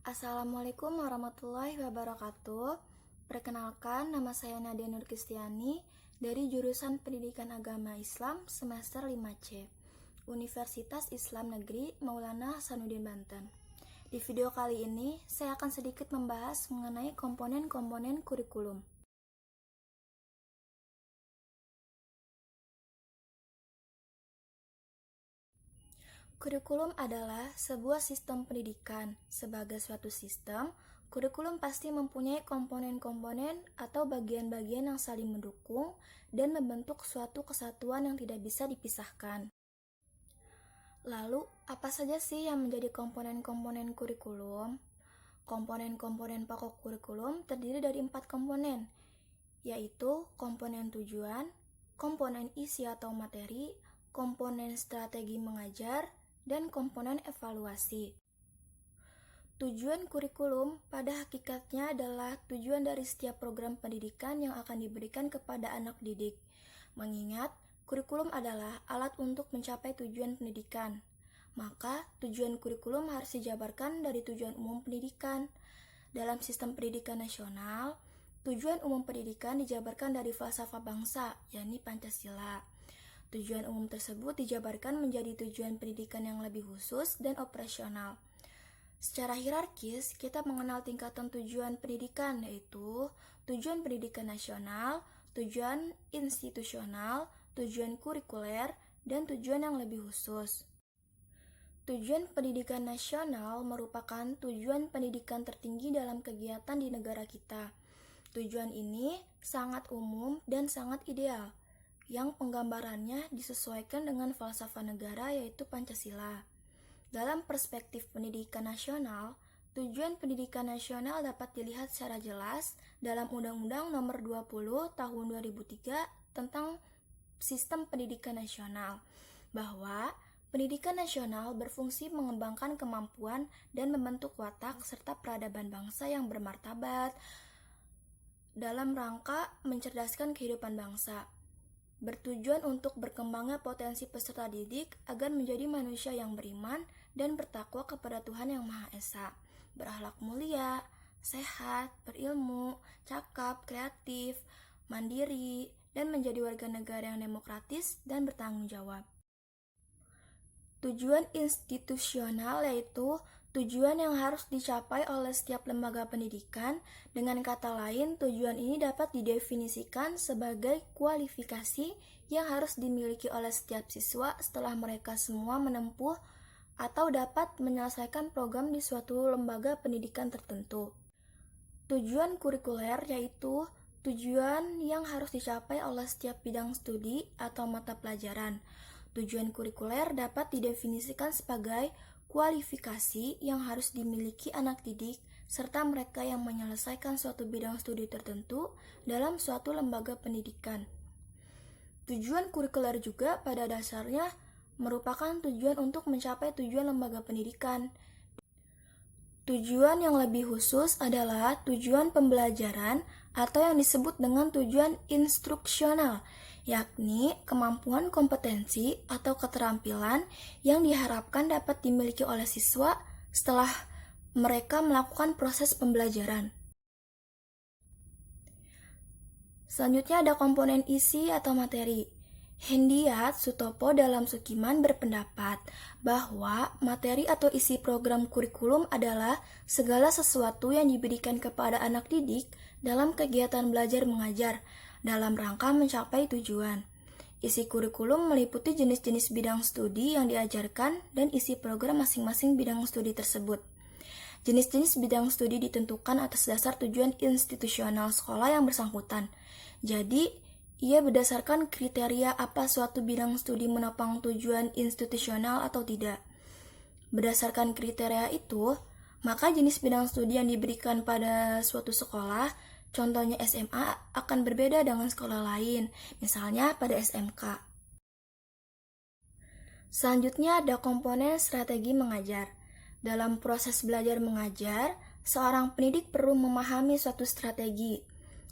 Assalamualaikum warahmatullahi wabarakatuh. Perkenalkan, nama saya Nadia Nur Kristiani dari jurusan Pendidikan Agama Islam semester 5C, Universitas Islam Negeri Maulana Hasanuddin Banten. Di video kali ini, saya akan sedikit membahas mengenai komponen-komponen kurikulum. Kurikulum adalah sebuah sistem pendidikan. Sebagai suatu sistem, kurikulum pasti mempunyai komponen-komponen atau bagian-bagian yang saling mendukung dan membentuk suatu kesatuan yang tidak bisa dipisahkan. Lalu, apa saja sih yang menjadi komponen-komponen kurikulum? Komponen-komponen pokok kurikulum terdiri dari 4 komponen, yaitu komponen tujuan, komponen isi atau materi, komponen strategi mengajar, dan komponen evaluasi. Tujuan kurikulum pada hakikatnya adalah tujuan dari setiap program pendidikan yang akan diberikan kepada anak didik. Mengingat kurikulum adalah alat untuk mencapai tujuan pendidikan, maka tujuan kurikulum harus dijabarkan dari tujuan umum pendidikan. Dalam sistem pendidikan nasional, tujuan umum pendidikan dijabarkan dari falsafah bangsa, yakni Pancasila. Tujuan umum tersebut dijabarkan menjadi tujuan pendidikan yang lebih khusus dan operasional. Secara hierarkis, kita mengenal tingkatan tujuan pendidikan, yaitu tujuan pendidikan nasional, tujuan institusional, tujuan kurikuler, dan tujuan yang lebih khusus. Tujuan pendidikan nasional merupakan tujuan pendidikan tertinggi dalam kegiatan di negara kita. Tujuan ini sangat umum dan sangat ideal, yang penggambarannya disesuaikan dengan falsafah negara yaitu Pancasila. Dalam perspektif pendidikan nasional, tujuan pendidikan nasional dapat dilihat secara jelas dalam Undang-Undang Nomor 20 Tahun 2003 tentang Sistem Pendidikan Nasional, bahwa pendidikan nasional berfungsi mengembangkan kemampuan dan membentuk watak serta peradaban bangsa yang bermartabat dalam rangka mencerdaskan kehidupan bangsa. Bertujuan untuk berkembangnya potensi peserta didik agar menjadi manusia yang beriman dan bertakwa kepada Tuhan Yang Maha Esa, berakhlak mulia, sehat, berilmu, cakap, kreatif, mandiri, dan menjadi warga negara yang demokratis dan bertanggung jawab. Tujuan institusional yaitu tujuan yang harus dicapai oleh setiap lembaga pendidikan. Dengan kata lain, tujuan ini dapat didefinisikan sebagai kualifikasi yang harus dimiliki oleh setiap siswa setelah mereka semua menempuh atau dapat menyelesaikan program di suatu lembaga pendidikan tertentu. Tujuan kurikuler yaitu tujuan yang harus dicapai oleh setiap bidang studi atau mata pelajaran. Tujuan kurikuler dapat didefinisikan sebagai kualifikasi yang harus dimiliki anak didik serta mereka yang menyelesaikan suatu bidang studi tertentu dalam suatu lembaga pendidikan. Tujuan kurikuler juga pada dasarnya merupakan tujuan untuk mencapai tujuan lembaga pendidikan. Tujuan yang lebih khusus adalah tujuan pembelajaran atau yang disebut dengan tujuan instruksional, yakni kemampuan kompetensi atau keterampilan yang diharapkan dapat dimiliki oleh siswa setelah mereka melakukan proses pembelajaran. Selanjutnya ada komponen isi atau materi. Hendiat Sutopo dalam Sukiman berpendapat bahwa materi atau isi program kurikulum adalah segala sesuatu yang diberikan kepada anak didik dalam kegiatan belajar mengajar dalam rangka mencapai tujuan. Isi kurikulum meliputi jenis-jenis bidang studi yang diajarkan dan isi program masing-masing bidang studi tersebut. Jenis-jenis bidang studi ditentukan atas dasar tujuan institusional sekolah yang bersangkutan. Jadi, ia berdasarkan kriteria apa suatu bidang studi menopang tujuan institusional atau tidak. Berdasarkan kriteria itu, maka jenis bidang studi yang diberikan pada suatu sekolah, contohnya SMA, akan berbeda dengan sekolah lain, misalnya pada SMK. Selanjutnya ada komponen strategi mengajar. Dalam proses belajar mengajar, seorang pendidik perlu memahami suatu strategi.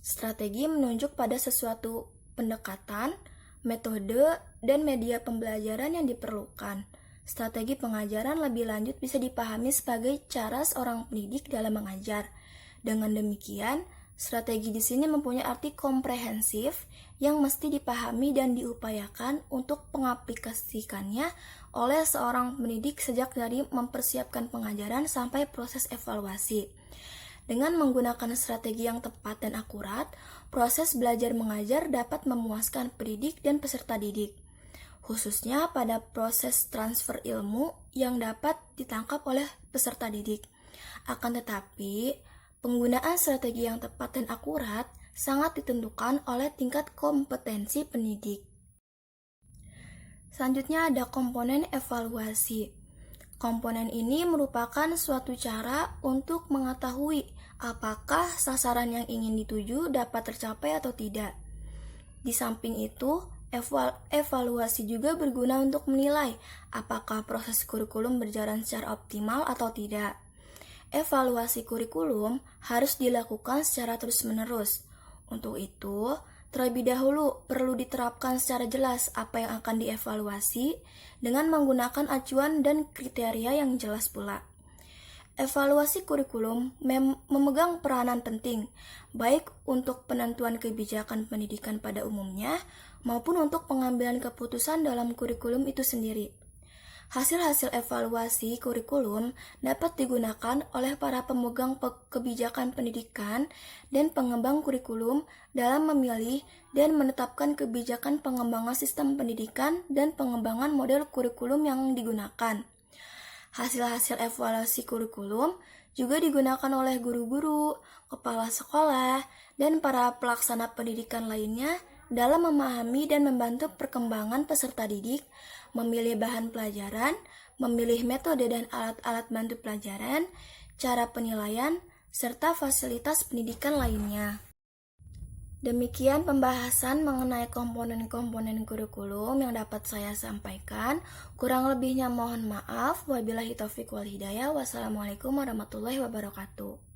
Strategi menunjuk pada sesuatu pendekatan, metode, dan media pembelajaran yang diperlukan. Strategi pengajaran lebih lanjut bisa dipahami sebagai cara seorang pendidik dalam mengajar. Dengan demikian, strategi di sini mempunyai arti komprehensif yang mesti dipahami dan diupayakan untuk pengaplikasikannya oleh seorang pendidik sejak dari mempersiapkan pengajaran sampai proses evaluasi. Dengan menggunakan strategi yang tepat dan akurat, proses belajar mengajar dapat memuaskan pendidik dan peserta didik, khususnya pada proses transfer ilmu yang dapat ditangkap oleh peserta didik. Akan tetapi, penggunaan strategi yang tepat dan akurat sangat ditentukan oleh tingkat kompetensi pendidik. Selanjutnya ada komponen evaluasi. Komponen ini merupakan suatu cara untuk mengetahui apakah sasaran yang ingin dituju dapat tercapai atau tidak. Di samping itu, evaluasi juga berguna untuk menilai apakah proses kurikulum berjalan secara optimal atau tidak. Evaluasi kurikulum harus dilakukan secara terus-menerus. Untuk itu, terlebih dahulu perlu diterapkan secara jelas apa yang akan dievaluasi dengan menggunakan acuan dan kriteria yang jelas pula. Evaluasi kurikulum memegang peranan penting, baik untuk penentuan kebijakan pendidikan pada umumnya maupun untuk pengambilan keputusan dalam kurikulum itu sendiri. Hasil-hasil evaluasi kurikulum dapat digunakan oleh para pemegang kebijakan pendidikan dan pengembang kurikulum dalam memilih dan menetapkan kebijakan pengembangan sistem pendidikan dan pengembangan model kurikulum yang digunakan. Hasil-hasil evaluasi kurikulum juga digunakan oleh guru-guru, kepala sekolah, dan para pelaksana pendidikan lainnya dalam memahami dan membantu perkembangan peserta didik, memilih bahan pelajaran, memilih metode dan alat-alat bantu pelajaran, cara penilaian, serta fasilitas pendidikan lainnya. Demikian pembahasan mengenai komponen-komponen kurikulum yang dapat saya sampaikan. Kurang lebihnya mohon maaf. Wabillahi taufiq wal hidayah. Wassalamualaikum warahmatullahi wabarakatuh.